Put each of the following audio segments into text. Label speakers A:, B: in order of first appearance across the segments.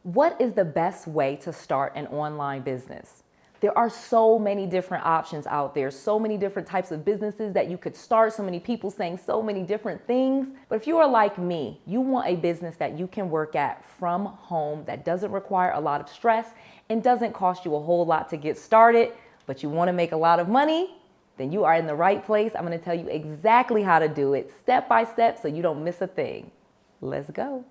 A: What is the best way to start an online business? There are so many different options out there, so many different types of businesses that you could start, so many people saying so many different things. But if you are like me, you want a business that you can work at from home, that doesn't require a lot of stress and doesn't cost you a whole lot to get started, but you want to make a lot of money, then you are in the right place. I'm going to tell you exactly how to do it step by step so you don't miss a thing. Let's go.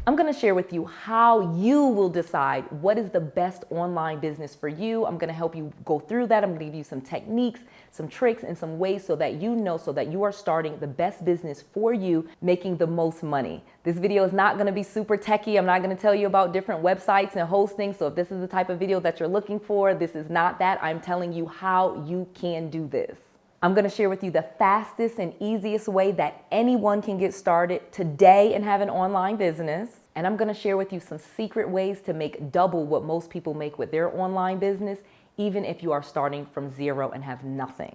A: I'm going to share with you how you will decide what is the best online business for you. I'm going to help you go through that. I'm going to give you some techniques, some tricks, and some ways so that you are starting the best business for you, making the most money. This video is not going to be super techy. I'm not going to tell you about different websites and hosting. So if this is the type of video that you're looking for, this is not that. I'm telling you how you can do this. I'm going to share with you the fastest and easiest way that anyone can get started today and have an online business. And I'm going to share with you some secret ways to make double what most people make with their online business, even if you are starting from zero and have nothing.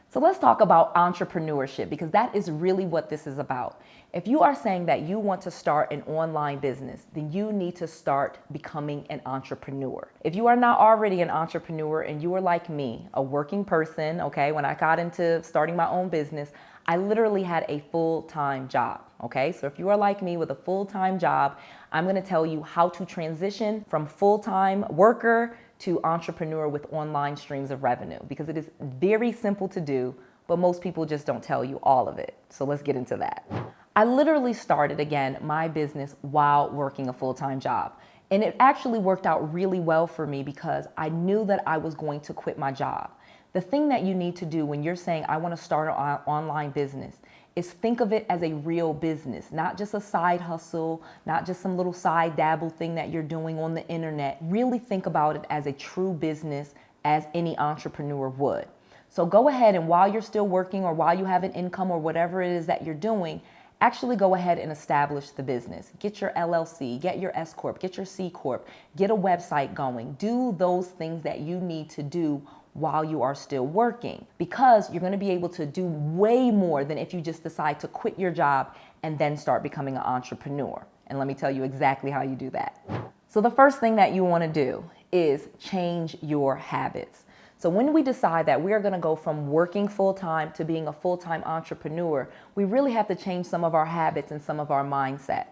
A: So let's talk about entrepreneurship, because that is really what this is about. If you are saying that you want to start an online business, then you need to start becoming an entrepreneur. If you are not already an entrepreneur and you are like me, a working person, okay, when I got into starting my own business, I literally had a full-time job, okay? So if you are like me with a full-time job, I'm gonna tell you how to transition from full-time worker to entrepreneur with online streams of revenue, because it is very simple to do, but most people just don't tell you all of it. So let's get into that. I literally started, again, my business while working a full-time job. And it actually worked out really well for me because I knew that I was going to quit my job. The thing that you need to do when you're saying, I want to start an online business, is think of it as a real business, not just a side hustle, not just some little side dabble thing that you're doing on the internet. Really think about it as a true business, as any entrepreneur would. So go ahead and while you're still working or while you have an income or whatever it is that you're doing, actually go ahead and establish the business. Get your LLC, get your S Corp, get your C Corp, get a website going. Do those things that you need to do while you are still working, because you're going to be able to do way more than if you just decide to quit your job and then start becoming an entrepreneur. And let me tell you exactly how you do that. So the first thing that you want to do is change your habits. So when we decide that we are going to go from working full-time to being a full-time entrepreneur, we really have to change some of our habits and some of our mindset.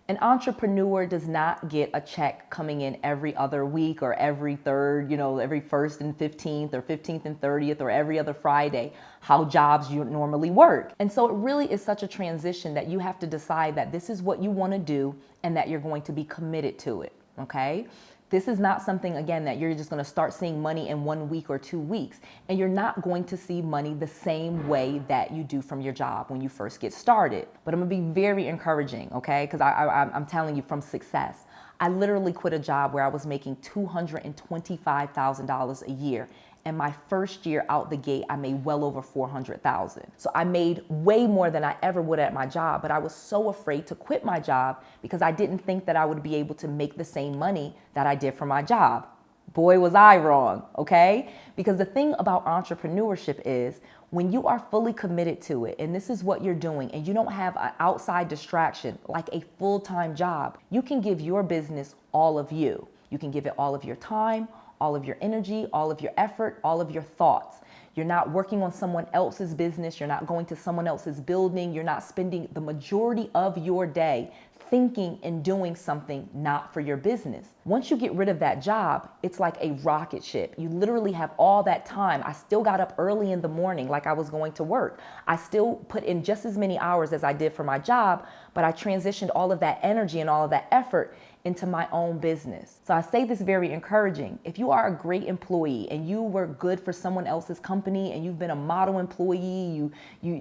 A: An entrepreneur does not get a check coming in every other week or every third, every 1st and 15th or 15th and 30th or every other Friday, how jobs you normally work. And so it really is such a transition that you have to decide that this is what you want to do and that you're going to be committed to it, okay? This is not something, again, that you're just going to start seeing money in 1 week or 2 weeks. And you're not going to see money the same way that you do from your job when you first get started. But I'm going to be very encouraging, okay? Because I'm telling you from success. I literally quit a job where I was making $225,000 a year. And my first year out the gate, I made well over $400,000. So I made way more than I ever would at my job, but I was so afraid to quit my job because I didn't think that I would be able to make the same money that I did for my job. Boy, was I wrong, okay? Because the thing about entrepreneurship is when you are fully committed to it, and this is what you're doing, and you don't have an outside distraction like a full-time job, you can give your business all of you. You can give it all of your time, all of your energy, all of your effort, all of your thoughts. You're not working on someone else's business. You're not going to someone else's building. You're not spending the majority of your day thinking and doing something not for your business. Once you get rid of that job, it's like a rocket ship. You literally have all that time. I still got up early in the morning like I was going to work. I still put in just as many hours as I did for my job, but I transitioned all of that energy and all of that effort into my own business. So I say this very encouraging. If you are a great employee and you were good for someone else's company and you've been a model employee,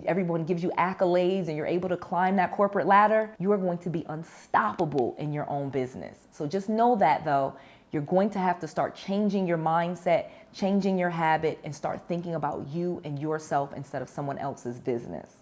A: everyone gives you accolades and you're able to climb that corporate ladder, you are going to be unstoppable in your own business. So just know that though, you're going to have to start changing your mindset, changing your habit, and start thinking about you and yourself instead of someone else's business.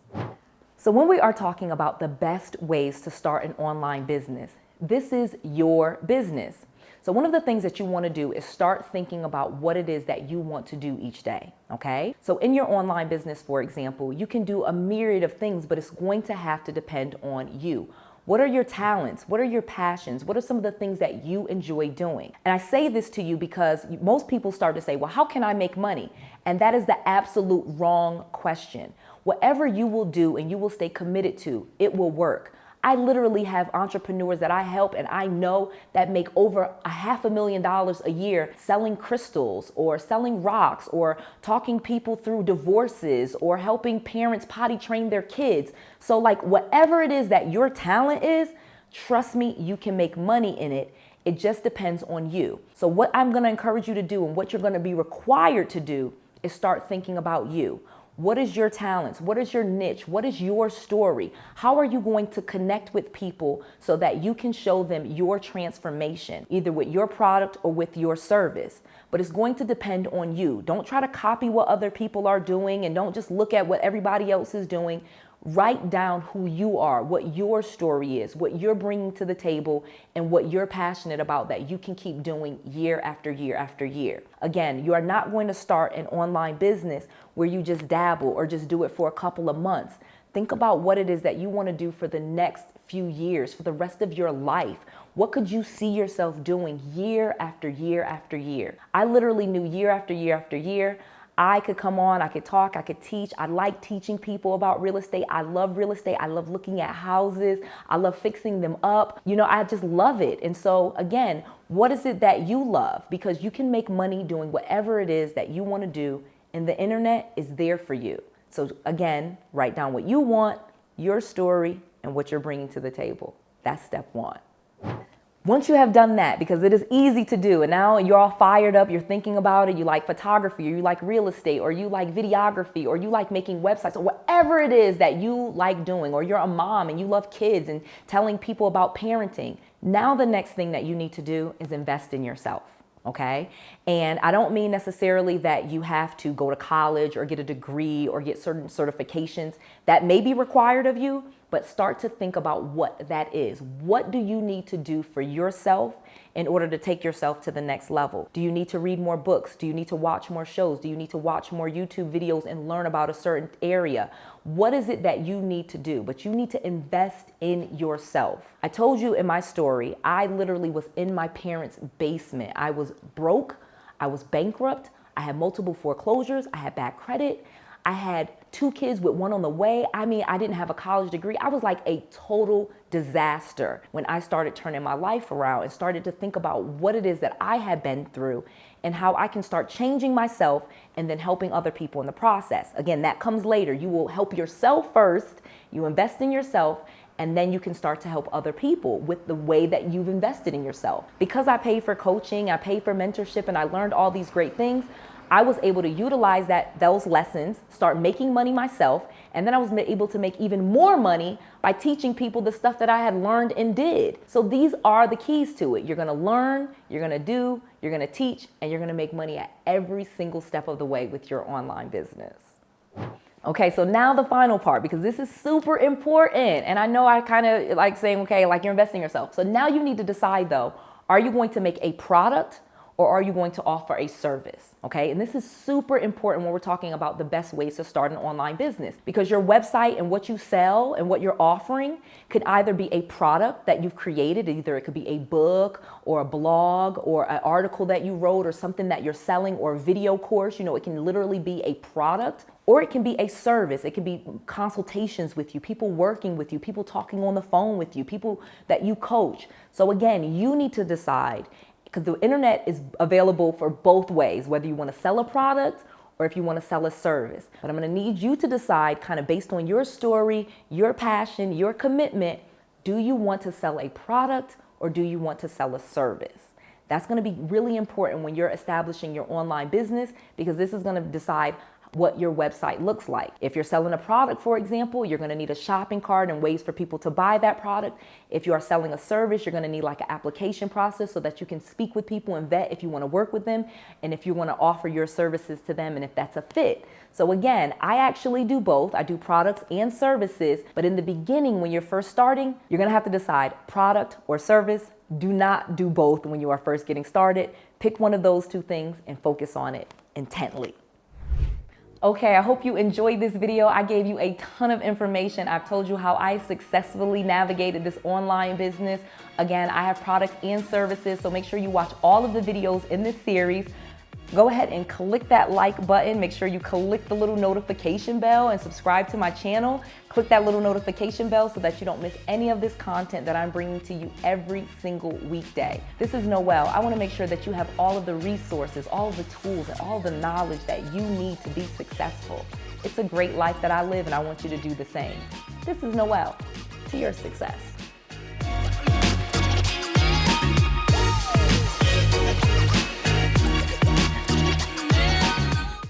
A: So when we are talking about the best ways to start an online business, this is your business. So one of the things that you want to do is start thinking about what it is that you want to do each day, okay? So in your online business, for example, you can do a myriad of things, but it's going to have to depend on you. What are your talents? What are your passions? What are some of the things that you enjoy doing? And I say this to you because most people start to say, well, how can I make money? And that is the absolute wrong question. Whatever you will do and you will stay committed to, it will work. I literally have entrepreneurs that I help and I know that make over $500,000 a year selling crystals or selling rocks or talking people through divorces or helping parents potty train their kids. So like whatever it is that your talent is, trust me, you can make money in it. It just depends on you. So what I'm going to encourage you to do and what you're going to be required to do is start thinking about you. What is your talents? What is your niche? What is your story? How are you going to connect with people so that you can show them your transformation, either with your product or with your service? But it's going to depend on you. Don't try to copy what other people are doing and don't just look at what everybody else is doing. Write down who you are, what your story is, what you're bringing to the table, and what you're passionate about that you can keep doing year after year after year. Again, you are not going to start an online business where you just dabble or just do it for a couple of months. Think about what it is that you want to do for the next few years, for the rest of your life. What could you see yourself doing year after year after year? I literally knew year after year after year, I could come on, I could talk, I could teach. I like teaching people about real estate. I love real estate. I love looking at houses. I love fixing them up. You know, I just love it. And so again, what is it that you love? Because you can make money doing whatever it is that you want to do, and the internet is there for you. So again, write down what you want, your story, and what you're bringing to the table. That's step one. Once you have done that, because it is easy to do, and now you're all fired up, you're thinking about it, you like photography, or you like real estate, or you like videography, or you like making websites, or whatever it is that you like doing, or you're a mom and you love kids and telling people about parenting. Now the next thing that you need to do is invest in yourself. Okay. And I don't mean necessarily that you have to go to college or get a degree or get certain certifications that may be required of you, but start to think about what that is. What do you need to do for yourself in order to take yourself to the next level? Do you need to read more books? Do you need to watch more shows? Do you need to watch more YouTube videos and learn about a certain area? What is it that you need to do? But you need to invest in yourself. I told you in my story, I literally was in my parents' basement. I was broke. I was bankrupt. I had multiple foreclosures. I had bad credit. I had 2 kids with 1 on the way. I mean, I didn't have a college degree. I was like a total disaster when I started turning my life around and started to think about what it is that I had been through and how I can start changing myself and then helping other people in the process. Again, that comes later. You will help yourself first. You invest in yourself, and then you can start to help other people with the way that you've invested in yourself. Because I paid for coaching, I paid for mentorship, and I learned all these great things, I was able to utilize those lessons, start making money myself, and then I was able to make even more money by teaching people the stuff that I had learned and did. So these are the keys to it. You're gonna learn, you're gonna do, you're gonna teach, and you're gonna make money at every single step of the way with your online business. Okay, so now the final part, because this is super important. And I know I kind of like saying, okay, like you're investing in yourself. So now you need to decide though, are you going to make a product or are you going to offer a service? Okay, and this is super important when we're talking about the best ways to start an online business, because your website and what you sell and what you're offering could either be a product that you've created, either it could be a book or a blog or an article that you wrote or something that you're selling or a video course. You know, it can literally be a product, or it can be a service. It can be consultations with you, people working with you, people talking on the phone with you, people that you coach. So again, you need to decide, because the internet is available for both ways, whether you want to sell a product or if you want to sell a service. But I'm going to need you to decide, kind of based on your story, your passion, your commitment, do you want to sell a product or do you want to sell a service? That's going to be really important when you're establishing your online business, because this is going to decide what your website looks like. If you're selling a product, for example, you're going to need a shopping cart and ways for people to buy that product. If you are selling a service, you're going to need like an application process so that you can speak with people and vet if you want to work with them and if you want to offer your services to them and if that's a fit. So again, I actually do both. I do products and services, but in the beginning, when you're first starting, you're going to have to decide product or service. Do not do both when you are first getting started. Pick one of those two things and focus on it intently. Okay, I hope you enjoyed this video. I gave you a ton of information. I've told you how I successfully navigated this online business. Again, I have products and services, so make sure you watch all of the videos in this series. Go ahead and click that like button. Make sure you click the little notification bell and subscribe to my channel. Click that little notification bell so that you don't miss any of this content that I'm bringing to you every single weekday. This is Noelle. I want to make sure that you have all of the resources, all of the tools, and all of the knowledge that you need to be successful. It's a great life that I live, and I want you to do the same. This is Noelle. To your success.